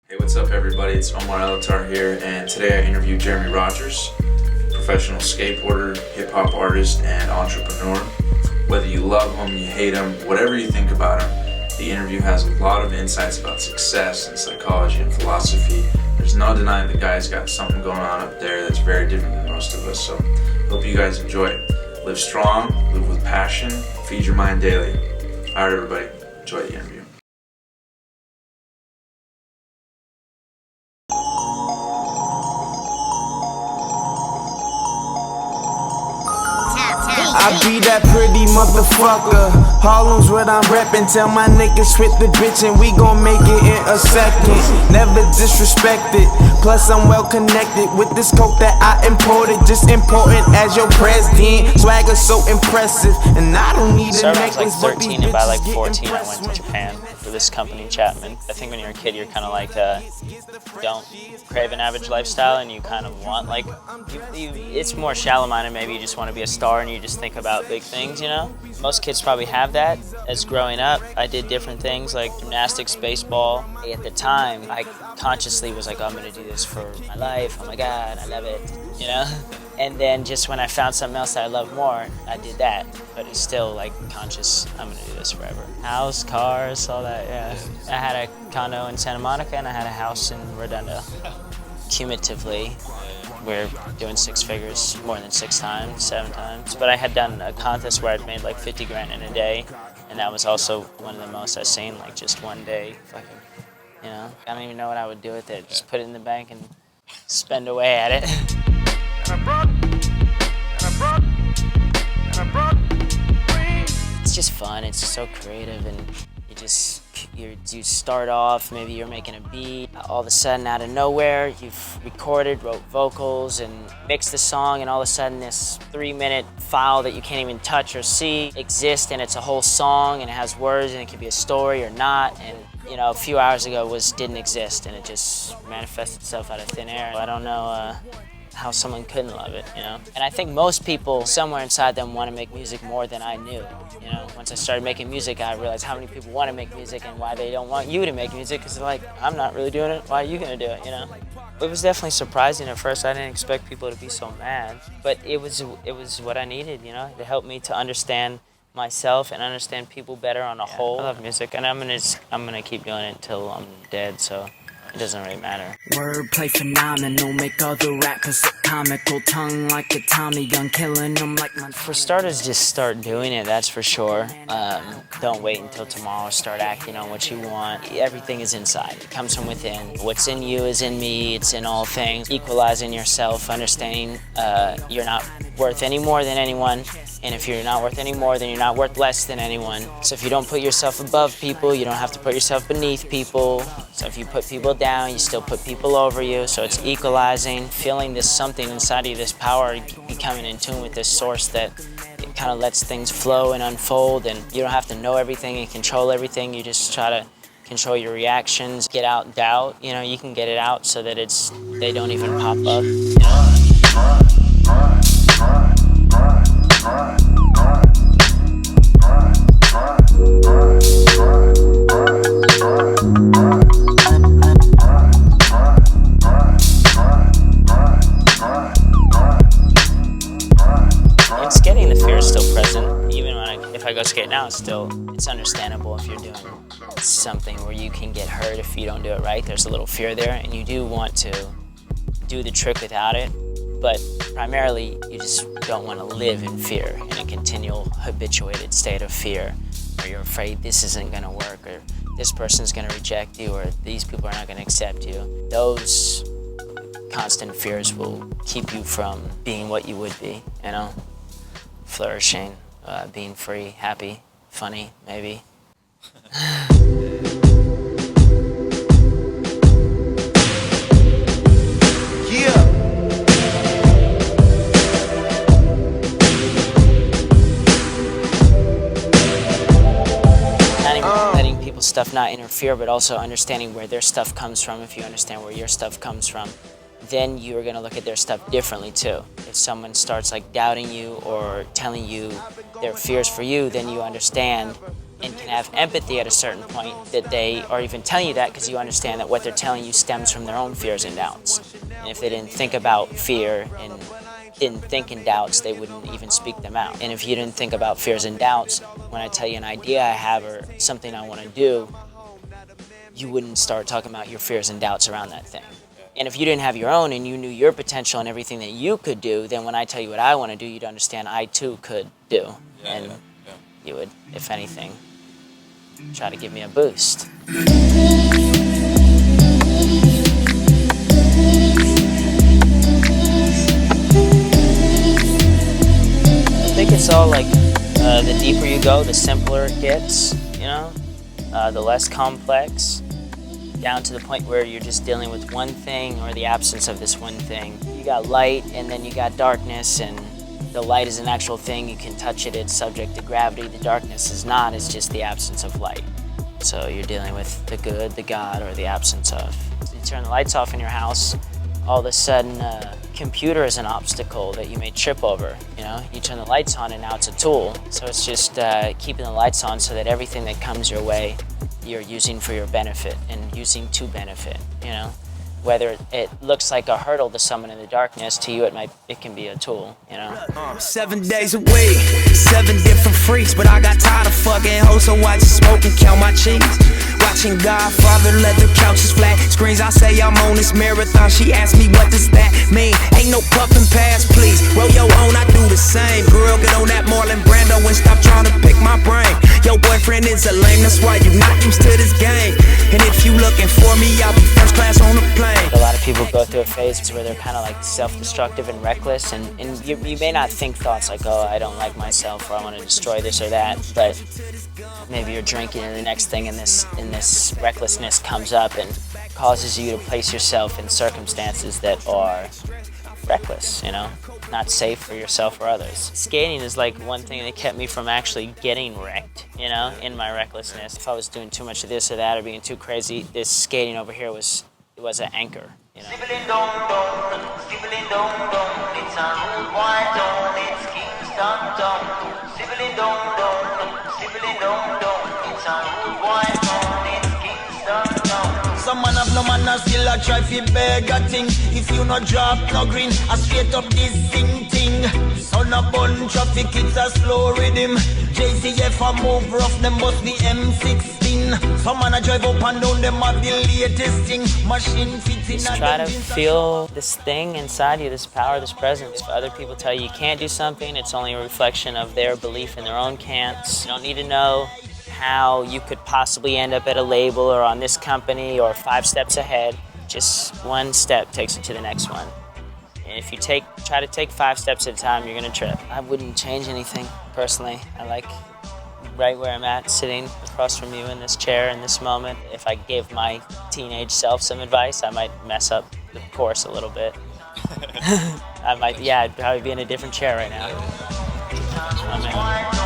Hey, what's up everybody? It's Omar Elattar here, and today I interview Jereme Rogers, professional skateboarder, hip-hop artist, and entrepreneur. Whether you love him, you hate him, whatever you think about him, the interview has a lot of insights about success and psychology and philosophy. There's no denying the guy's got something going on up there that's very different than most of us, so hope you guys enjoy it. Live strong, live with passion, feed your mind daily. Alright everybody, enjoy the interview. I be that pretty motherfucker. Harlem's what I'm reppin'. Tell my niggas hit the bitch and we gon' make it in a second. Never disrespected. Plus I'm well connected with this coke that I imported. Just important as your president. Swagger so impressive, and I don't need a necklace. I was like 13, and by like 14 I went to Japan for this company, Chapman. I think when you're a kid you're kind of like, don't crave an average lifestyle, and you kind of want like, it's more shallow-minded. Maybe you just want to be a star and you just think about big things, you know? Most kids probably have that. As growing up, I did different things like gymnastics, baseball. At the time, I consciously was like, oh, I'm gonna do this for my life. Oh my God, I love it, you know? And then just when I found something else that I loved more, I did that. But it's still like conscious, I'm gonna do this forever. House, cars, all that, yeah. I had a condo in Santa Monica and I had a house in Redondo. Cumulatively, we're doing six figures more than 6 times, 7 times. But I had done a contest where I'd made like 50 grand in a day, and that was also one of the most I've seen, like just one day, fucking, you know? I don't even know what I would do with it. Just put it in the bank and spend away at it. It's just fun, it's so creative, and you start off, maybe you're making a beat, all of a sudden out of nowhere you've recorded, wrote vocals and mixed the song, and all of a sudden this 3-minute file that you can't even touch or see exists, and it's a whole song and it has words and it could be a story or not, and you know, a few hours ago didn't exist, and it just manifested itself out of thin air. I don't know how someone couldn't love it, you know? And I think most people, somewhere inside them, want to make music more than I knew, you know? Once I started making music, I realized how many people want to make music and why they don't want you to make music, because they're like, I'm not really doing it, why are you gonna do it, you know? It was definitely surprising at first. I didn't expect people to be so mad, but it was what I needed, you know? It helped me to understand myself and understand people better on a whole. I love music, and I'm gonna keep doing it until I'm dead, so it doesn't really matter. Wordplay phenomenal, make other rappers comical, tongue like a Tommy gun, killing them like my... For starters, just start doing it, that's for sure. Don't wait until tomorrow, start acting on what you want. Everything is inside, it comes from within. What's in you is in me, it's in all things. Equalizing yourself, understanding you're not worth any more than anyone, and if you're not worth any more, then you're not worth less than anyone. So if you don't put yourself above people, you don't have to put yourself beneath people. So if you put people down, you still put people over you. So it's equalizing, feeling this something inside of you, this power, becoming in tune with this source that it kind of lets things flow and unfold, and you don't have to know everything and control everything. You just try to control your reactions, get out doubt. You know, you can get it out so that they don't even pop up. You know? Skating, the fear is still present. Even if I go skate now, it's understandable if you're doing something where you can get hurt if you don't do it right. There's a little fear there, and you do want to do the trick without it, but primarily you just don't want to live in fear, in a continual habituated state of fear, where you're afraid this isn't going to work, or this person's going to reject you, or these people are not going to accept you. Those constant fears will keep you from being what you would be, you know? Flourishing, being free, happy, funny, maybe. Letting people's stuff not interfere, but also understanding where their stuff comes from. If you understand where your stuff comes from, then you're gonna look at their stuff differently too. If someone starts like doubting you or telling you their fears for you, then you understand and can have empathy at a certain point, that they are even telling you that because you understand that what they're telling you stems from their own fears and doubts. And if they didn't think about fear and didn't think in doubts, they wouldn't even speak them out. And if you didn't think about fears and doubts, when I tell you an idea I have or something I want to do, you wouldn't start talking about your fears and doubts around that thing. And if you didn't have your own and you knew your potential and everything that you could do, then when I tell you what I want to do, you'd understand I too could do. And you would, if anything, try to give me a boost. I think it's all like the deeper you go, the simpler it gets, you know, the less complex, down to the point where you're just dealing with one thing or the absence of this one thing. You got light and then you got darkness, and the light is an actual thing, you can touch it, it's subject to gravity. The darkness is not, it's just the absence of light. So you're dealing with the good, the God, or the absence of. You turn the lights off in your house, all of a sudden computer is an obstacle that you may trip over. You know, you turn the lights on and now it's a tool. So it's just keeping the lights on so that everything that comes your way you're using for your benefit and using to benefit, you know. Whether it looks like a hurdle to someone in the darkness, to you it can be a tool, you know. 7 days a week, 7 different freaks, but I got tired of fucking hoes, so I just smoke and count my cheeks. Watching Godfather, leather couches, flat screens. I say I'm on this marathon. She asked me what does that mean? Ain't no puffin' pass, please. Roll your own, I do the same. Girl, get on that Marlon Brando and stop trying to pick my brain. Your boyfriend is a lame, that's why you not used to this game. And if you looking for me, I'll be first class on the plane. A lot of people go through a phase where they're kind of like self-destructive and reckless, and you may not think thoughts like, oh, I don't like myself, or I want to destroy this or that, but maybe you're drinking and the next thing in this recklessness comes up and causes you to place yourself in circumstances that are reckless, you know, not safe for yourself or others. Skating is like one thing that kept me from actually getting wrecked, you know, in my recklessness. If I was doing too much of this or that or being too crazy, this skating over here was an anchor, you know. Some man have no manner, still a try fi beg a thing. If you no drop no green, a straight up this sing thing. Son a bun traffic, it's a slow rhythm. JCF a move rough, them bust the M16. Some man a drive up and down, them have the latest thing. Machine fits in. Just try to feel this thing inside you, this power, this presence. If other people tell you can't do something, it's only a reflection of their belief in their own can'ts. You don't need to know how you could possibly end up at a label or on this company or 5 steps ahead. Just one step takes you to the next one. And if you try to take 5 steps at a time, you're gonna trip. I wouldn't change anything, personally. I like right where I'm at, sitting across from you in this chair in this moment. If I gave my teenage self some advice, I might mess up the course a little bit. I'd probably be in a different chair right now. Oh, man.